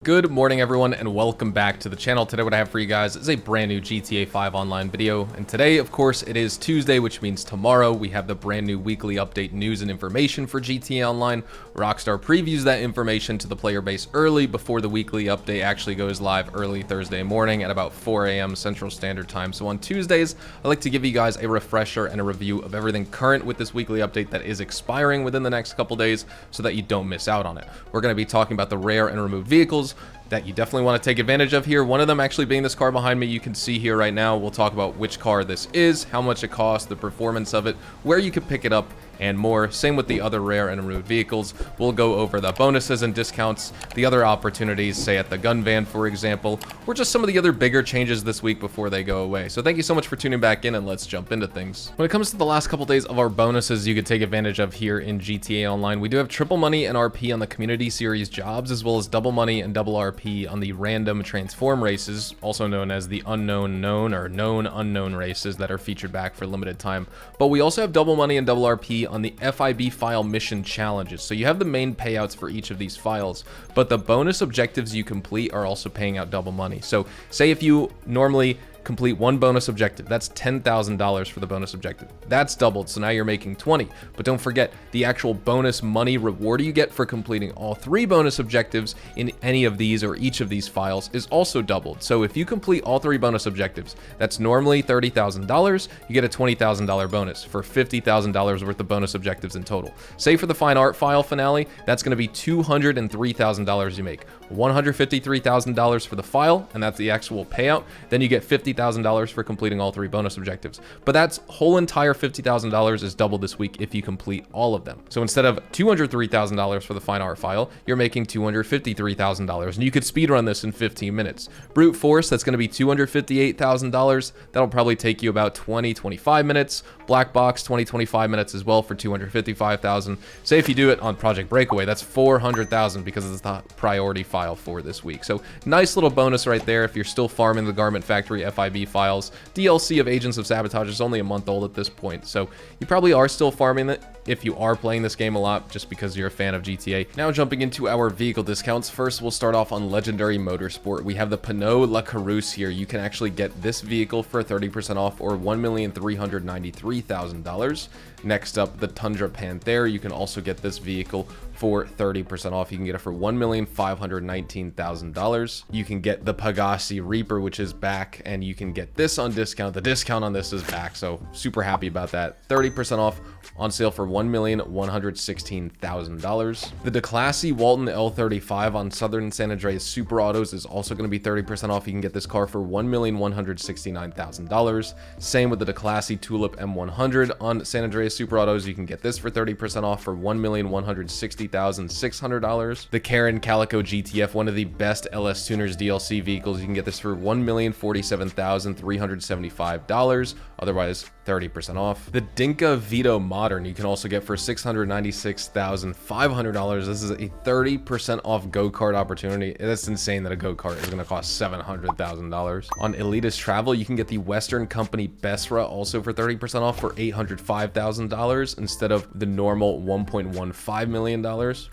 Good morning everyone and welcome back to the channel. Today what I have for you guys is a brand new GTA 5 Online video, and today of course it is Tuesday, which means tomorrow we have the brand new weekly update news and information for GTA Online. Rockstar previews that information to the player base early before the weekly update actually goes live early Thursday morning at about 4 a.m. Central Standard Time. So on Tuesdays I like to give you guys a refresher and a review of everything current with this weekly update that is expiring within the next couple days so that you don't miss out on it. We're going to be talking about the rare and removed vehicles that you definitely want to take advantage of here. One of them actually being this car behind me, you can see here right now. We'll talk about which car this is, how much it costs, the performance of it, where you can pick it up, and more. Same with the other rare and removed vehicles. We'll go over the bonuses and discounts, the other opportunities, say at the gun van, for example, or just some of the other bigger changes this week before they go away. So thank you so much for tuning back in, and let's jump into things. When it comes to the last couple days of our bonuses you could take advantage of here in GTA Online, we do have triple money and RP on the community series jobs, as well as double money and double RP on the random transform races, also known as the unknown known or known unknown races that are featured back for limited time. But we also have double money and double RP on the FIB file mission challenges. So you have the main payouts for each of these files, but the bonus objectives you complete are also paying out double money. So say if you normally complete one bonus objective, that's $10,000 for the bonus objective. That's doubled, so now you're making 20. But don't forget, the actual bonus money reward you get for completing all three bonus objectives in any of these or each of these files is also doubled. So if you complete all three bonus objectives, that's normally $30,000, you get a $20,000 bonus for $50,000 worth of bonus objectives in total. Say for the fine art file finale, that's going to be $203,000 you make. $153,000 for the file, and that's the actual payout. Then you get $50,000 for completing all three bonus objectives. But that's whole entire $50,000 is doubled this week if you complete all of them. So instead of $203,000 for the fine art file, you're making $253,000, and you could speedrun this in 15 minutes. Brute force, that's going to be $258,000. That'll probably take you about 20-25 minutes. Black box, 20-25 minutes as well for $255,000. Say if you do it on Project Breakaway, that's $400,000 because it's the priority file for this week. So nice little bonus right there if you're still farming the Garment Factory FIB files. DLC of Agents of Sabotage is only a month old at this point, so you probably are still farming it if you are playing this game a lot just because you're a fan of GTA. Now jumping into our vehicle discounts, first we'll start off on Legendary Motorsport. We have the Pinot La Carousse here. You can actually get this vehicle for 30% off or $1,393,000. Next up, the Tundra Panther. You can also get this vehicle for 30% off. You can get it for $1,519,000. You can get the Pegasi Reaper, which is back, and you can get this on discount. The discount on this is back, so super happy about that. 30% off, on sale for $1,116,000. The Declassy Walton L35 on Southern San Andreas Super Autos is also going to be 30% off. You can get this car for $1,169,000. Same with the Declassy Tulip M100 on San Andreas Super Autos. You can get this for 30% off for $1,160,600. The Karen Calico GTF, one of the best LS Tuners DLC vehicles, you can get this for $1,047,375. Otherwise, 30% off. The Dinka Vito Modern, you can also get for $696,500. This is a 30% off go-kart opportunity. That's insane that a go-kart is going to cost $700,000. On Elitist Travel, you can get the Western Company Besra also for 30% off for $805,000 instead of the normal $1.15 million.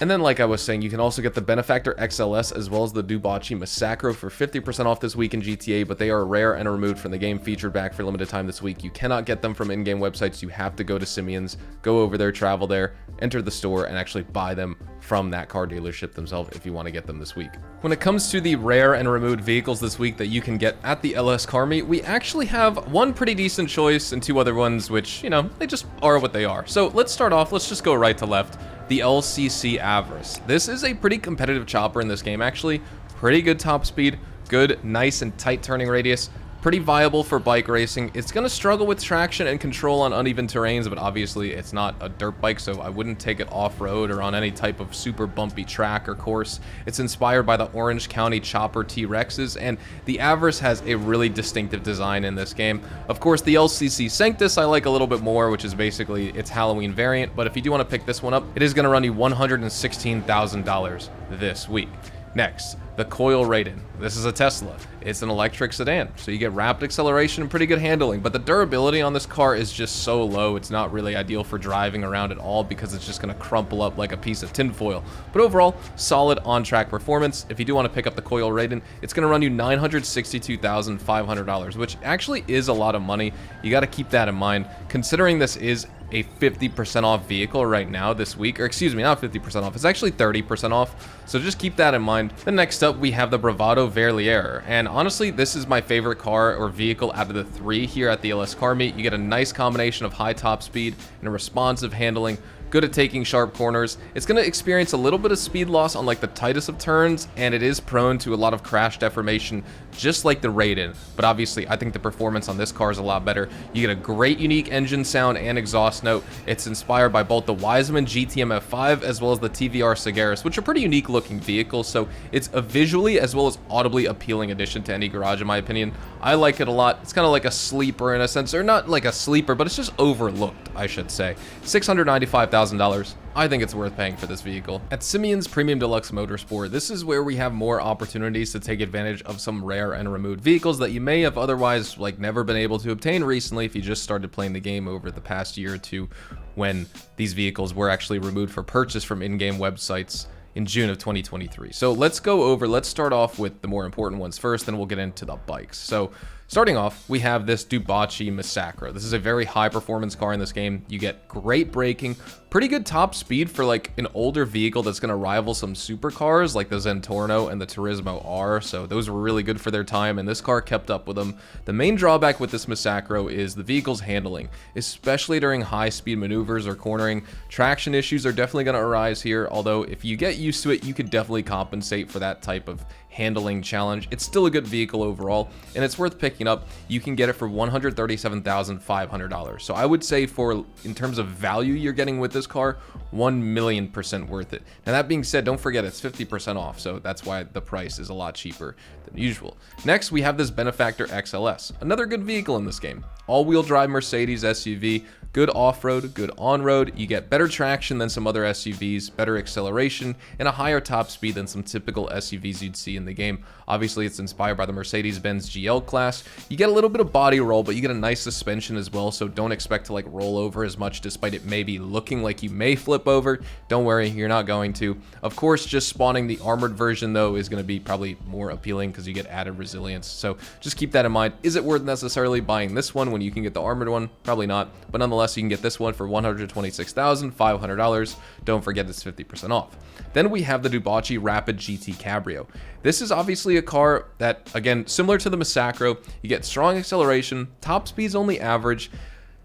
And then, like I was saying, you can also get the Benefactor XLS as well as the Dubachi Massacro for 50% off this week in GTA, but they are rare and removed from the game, featured back for limited time this week. You cannot get them from in-game websites. You have to go to Simeon's, go over there, travel there, enter the store, and actually buy them from that car dealership themselves if you want to get them this week. When it comes to the rare and removed vehicles this week that you can get at the LS Car Meet, we actually have one pretty decent choice and two other ones which, you know, they just are what they are. So let's start off, let's just go right to left. The LCC Avarice. This is a pretty competitive chopper in this game, actually. Pretty good top speed, good, nice and tight turning radius. Pretty viable for bike racing. It's going to struggle with traction and control on uneven terrains, but obviously it's not a dirt bike, so I wouldn't take it off-road or on any type of super bumpy track or course. It's inspired by the Orange County Chopper T-Rexes, and the Avarice has a really distinctive design in this game. Of course, the LCC Sanctus I like a little bit more, which is basically its Halloween variant, but if you do want to pick this one up, it is going to run you $116,000 this week. Next, the coil rating. This is a Tesla. It's an electric sedan, so you get rapid acceleration and pretty good handling, but the durability on this car is just so low, it's not really ideal for driving around at all because it's just gonna crumple up like a piece of tinfoil. But overall, solid on-track performance. If you do want to pick up the coil rating, it's gonna run you $962,500, which actually is a lot of money. You gotta keep that in mind, considering this is a 50% off vehicle right now this week, or excuse me, not 50% off, it's actually 30% off, so just keep that in mind. Then next up, we have the Bravado Verlier, and honestly, this is my favorite car or vehicle out of the three here at the LS Car Meet. You get a nice combination of high top speed and responsive handling, good at taking sharp corners. It's going to experience a little bit of speed loss on like the tightest of turns, and it is prone to a lot of crash deformation, just like the Raiden. But obviously, I think the performance on this car is a lot better. You get a great unique engine sound and exhaust note. It's inspired by both the Wiseman GTM F5 as well as the TVR Sagaris, which are pretty unique looking vehicles, so it's a visually as well as audibly appealing addition to any garage in my opinion. I like it a lot. It's kind of like a sleeper in a sense, or not like a sleeper, but it's just overlooked, I should say. $695,000. I think it's worth paying for this vehicle. At Simeon's Premium Deluxe Motorsport, this is where we have more opportunities to take advantage of some rare and removed vehicles that you may have otherwise like never been able to obtain recently if you just started playing the game over the past year or two, when these vehicles were actually removed for purchase from in-game websites in June of 2023. So let's start off with the more important ones first, then we'll get into the bikes. So starting off, we have this Dubachi Massacro. This is a very high performance car in this game. You get great braking, pretty good top speed for like an older vehicle that's going to rival some supercars like the Zentorno and the Turismo R. So those were really good for their time, and this car kept up with them. The main drawback with this Massacro is the vehicle's handling, especially during high speed maneuvers or cornering. Traction issues are definitely going to arise here, although if you get used to it, you could definitely compensate for that type of handling challenge. It's still a good vehicle overall, and it's worth picking up. You can get it for $137,500. So I would say in terms of value you're getting with this car, 1,000,000% worth it. Now that being said, don't forget it's 50% off, so that's why the price is a lot cheaper than usual. Next, we have this Benefactor XLS, another good vehicle in this game. All-wheel drive Mercedes SUV, good off-road, good on-road. You get better traction than some other SUVs, better acceleration, and a higher top speed than some typical SUVs you'd see in the game. Obviously, it's inspired by the Mercedes-Benz GL class. You get a little bit of body roll, but you get a nice suspension as well, so don't expect to like roll over as much despite it maybe looking like you may flip over. Don't worry, you're not going to. Of course, just spawning the armored version though is going to be probably more appealing because you get added resilience, so just keep that in mind. Is it worth necessarily buying this one when you can get the armored one? Probably not, but nonetheless, you can get this one for $126,500. Don't forget it's 50% off. Then we have the Dubachi Rapid GT Cabrio. This is obviously a car that, again, similar to the Massacro, you get strong acceleration, top speed's only average.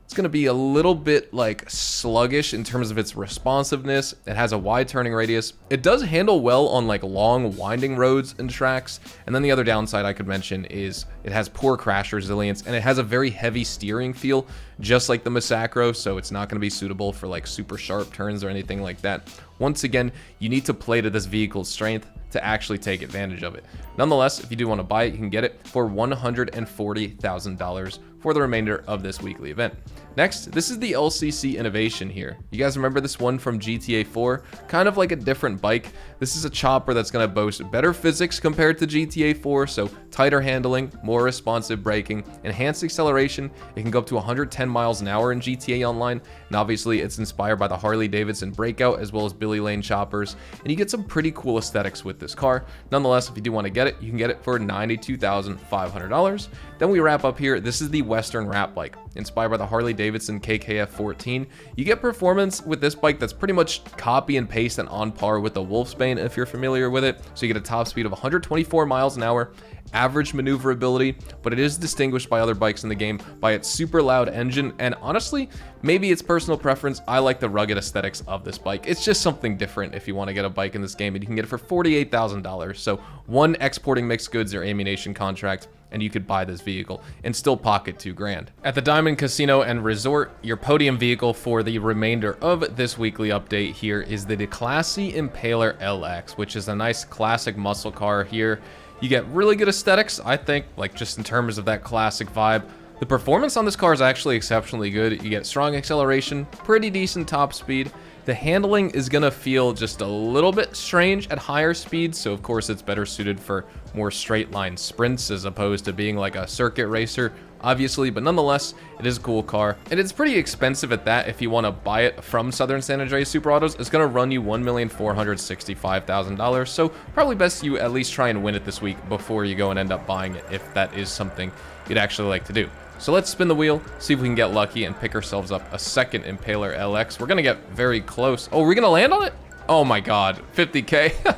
It's going to be a little bit like sluggish in terms of its responsiveness. It has a wide turning radius. It does handle well on like long winding roads and tracks. And then the other downside I could mention is it has poor crash resilience, and it has a very heavy steering feel, just like the Massacro, so it's not going to be suitable for like super sharp turns or anything like that. Once again, you need to play to this vehicle's strength to actually take advantage of it. Nonetheless, if you do want to buy it, you can get it for $140,000 for the remainder of this weekly event. Next, this is the LCC Innovation here. You guys remember this one from GTA 4? Kind of like a different bike. This is a chopper that's going to boast better physics compared to GTA 4, so tighter handling, more responsive braking, enhanced acceleration. It can go up to 110 miles an hour in GTA Online, and obviously it's inspired by the Harley-Davidson Breakout as well as Billy Lane choppers, and you get some pretty cool aesthetics with this car. Nonetheless, if you do want to get it, you can get it for $92,500. Then we wrap up here. This is the Western Rat bike, inspired by the Harley-Davidson KKF 14. You get performance with this bike that's pretty much copy and paste and on par with the Wolfsbane if you're familiar with it. So you get a top speed of 124 miles an hour, average maneuverability, but it is distinguished by other bikes in the game by its super loud engine, and honestly, maybe it's personal preference, I like the rugged aesthetics of this bike. It's just something different if you want to get a bike in this game, and you can get it for $48,000. So one exporting mixed goods or ammunition contract, and you could buy this vehicle and still pocket $2,000. At the Diamond Casino and Resort, your podium vehicle for the remainder of this weekly update here is the Declasse Impaler LX, which is a nice classic muscle car here. You get really good aesthetics, I think, like just in terms of that classic vibe. The performance on this car is actually exceptionally good. You get strong acceleration, pretty decent top speed. The handling is going to feel just a little bit strange at higher speeds, so of course it's better suited for more straight line sprints as opposed to being like a circuit racer, obviously, but nonetheless, it is a cool car. And it's pretty expensive at that. If you want to buy it from Southern San Andreas Super Autos, it's going to run you $1,465,000, so probably best you at least try and win it this week before you go and end up buying it, if that is something you'd actually like to do. So let's spin the wheel, see if we can get lucky and pick ourselves up a second Impaler LX. We're going to get very close. Oh, are we going to land on it? Oh my God, 50K.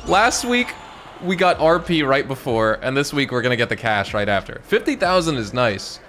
Last week, we got RP right before, and this week we're going to get the cash right after. 50,000 is nice,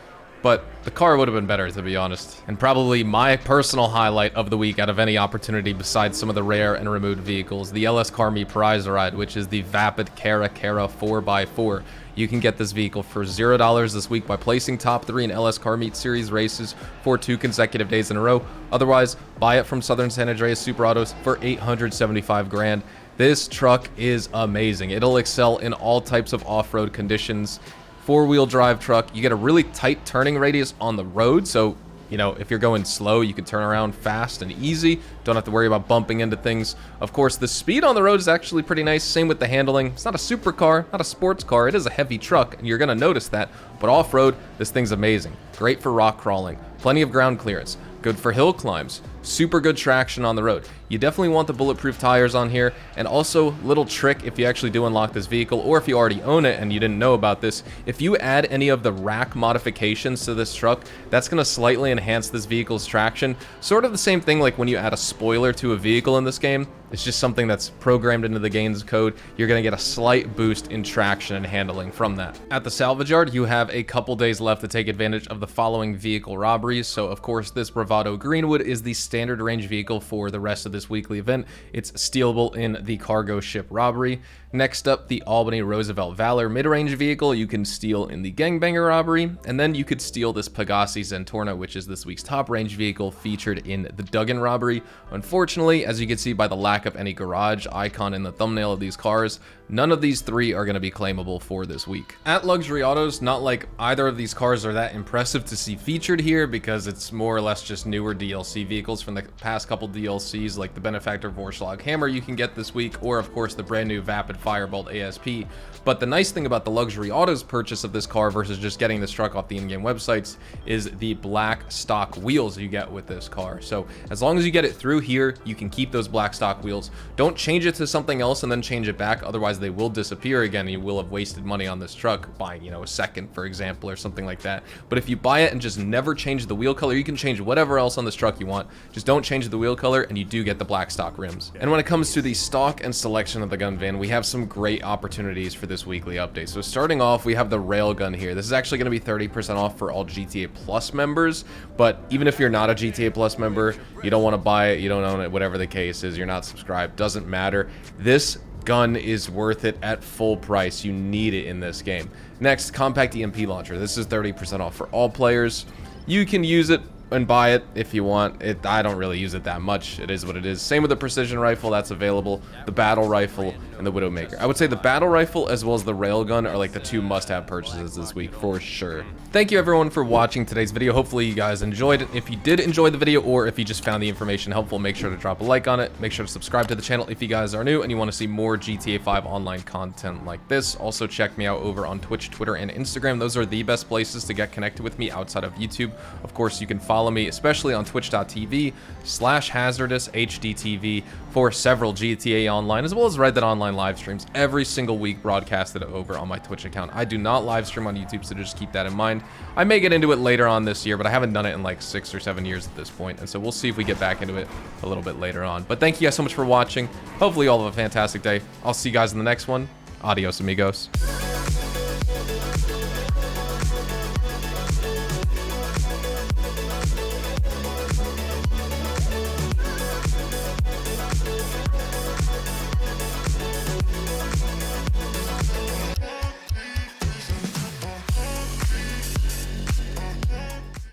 but the car would have been better, to be honest. And probably my personal highlight of the week out of any opportunity besides some of the rare and removed vehicles, the LS Car Me Prize Ride, which is the Vapid Cara 4x4. You can get this vehicle for $0 this week by placing top 3 in LS Car Meet Series races for 2 consecutive days in a row. Otherwise, buy it from Southern San Andreas Super Autos for $875 grand. This truck is amazing. It'll excel in all types of off-road conditions. 4-wheel drive truck. You get a really tight turning radius on the road, so you know, if you're going slow, you can turn around fast and easy. Don't have to worry about bumping into things. Of course, the speed on the road is actually pretty nice. Same with the handling. It's not a supercar, not a sports car. It is a heavy truck, and you're going to notice that. But off-road, this thing's amazing. Great for rock crawling. Plenty of ground clearance. Good for hill climbs. Super good traction on the road. You definitely want the bulletproof tires on here, and also little trick if you actually do unlock this vehicle, or if you already own it and you didn't know about this, if you add any of the rack modifications to this truck, that's going to slightly enhance this vehicle's traction. Sort of the same thing like when you add a spoiler to a vehicle in this game. It's just something that's programmed into the game's code. You're going to get a slight boost in traction and handling from that. At the salvage yard, you have a couple days left to take advantage of the following vehicle robberies. So of course, this Bravado Greenwood is the standard range vehicle for the rest of this weekly event. It's stealable in the cargo ship robbery. Next up, the Albany Roosevelt Valor mid-range vehicle you can steal in the Gangbanger robbery, and then you could steal this Pegassi Zentorna, which is this week's top range vehicle featured in the Duggan robbery. Unfortunately, as you can see by the lack of any garage icon in the thumbnail of these cars, none of these 3 are going to be claimable for this week. At Luxury Autos, not like either of these cars are that impressive to see featured here, because it's more or less just newer DLC vehicles from the past couple DLCs, like the Benefactor Vorschlag Hammer you can get this week, or of course the brand new Vapid Firebolt ASP. But the nice thing about the Luxury Autos purchase of this car versus just getting this truck off the in-game websites is the black stock wheels you get with this car. So as long as you get it through here, you can keep those black stock wheels. Don't change it to something else and then change it back, otherwise they will disappear again and you will have wasted money on this truck buying, you know, a second, for example, or something like that. But if you buy it and just never change the wheel color, you can change whatever else on this truck you want. Just don't change the wheel color and you do get the black stock rims. And when it comes to the stock and selection of the gun van, we have some great opportunities for this weekly update. So starting off, we have the Railgun here. This is actually going to be 30% off for all GTA Plus members, but even if you're not a GTA Plus member, you don't want to buy it, you don't own it, whatever the case is, you're not subscribed, doesn't matter. This gun is worth it at full price. You need it in this game. Next, Compact EMP Launcher. This is 30% off for all players. You can use it and buy it if you want it. I don't really use it that much. It is what it is. Same with the precision rifle, that's available, the battle rifle, and the Widowmaker. I would say the battle rifle as well as the railgun are like the 2 must-have purchases this week for sure. Thank you everyone for watching today's video. Hopefully you guys enjoyed it. If you did enjoy the video, or if you just found the information helpful, make sure to drop a like on it. Make sure to subscribe to the channel if you guys are new and you want to see more GTA 5 online content like this. Also check me out over on Twitch, Twitter, and Instagram. Those are the best places to get connected with me outside of YouTube. Of course, you can follow me, especially on twitch.tv/HazardoushDTV for several GTA Online, as well as Red Dead Online live streams every single week broadcasted over on my Twitch account. I do not live stream on YouTube, so just keep that in mind. I may get into it later on this year, but I haven't done it in like 6 or 7 years at this point, and so we'll see if we get back into it a little bit later on. But thank you guys so much for watching. Hopefully you all have a fantastic day. I'll see you guys in the next one. Adios, amigos.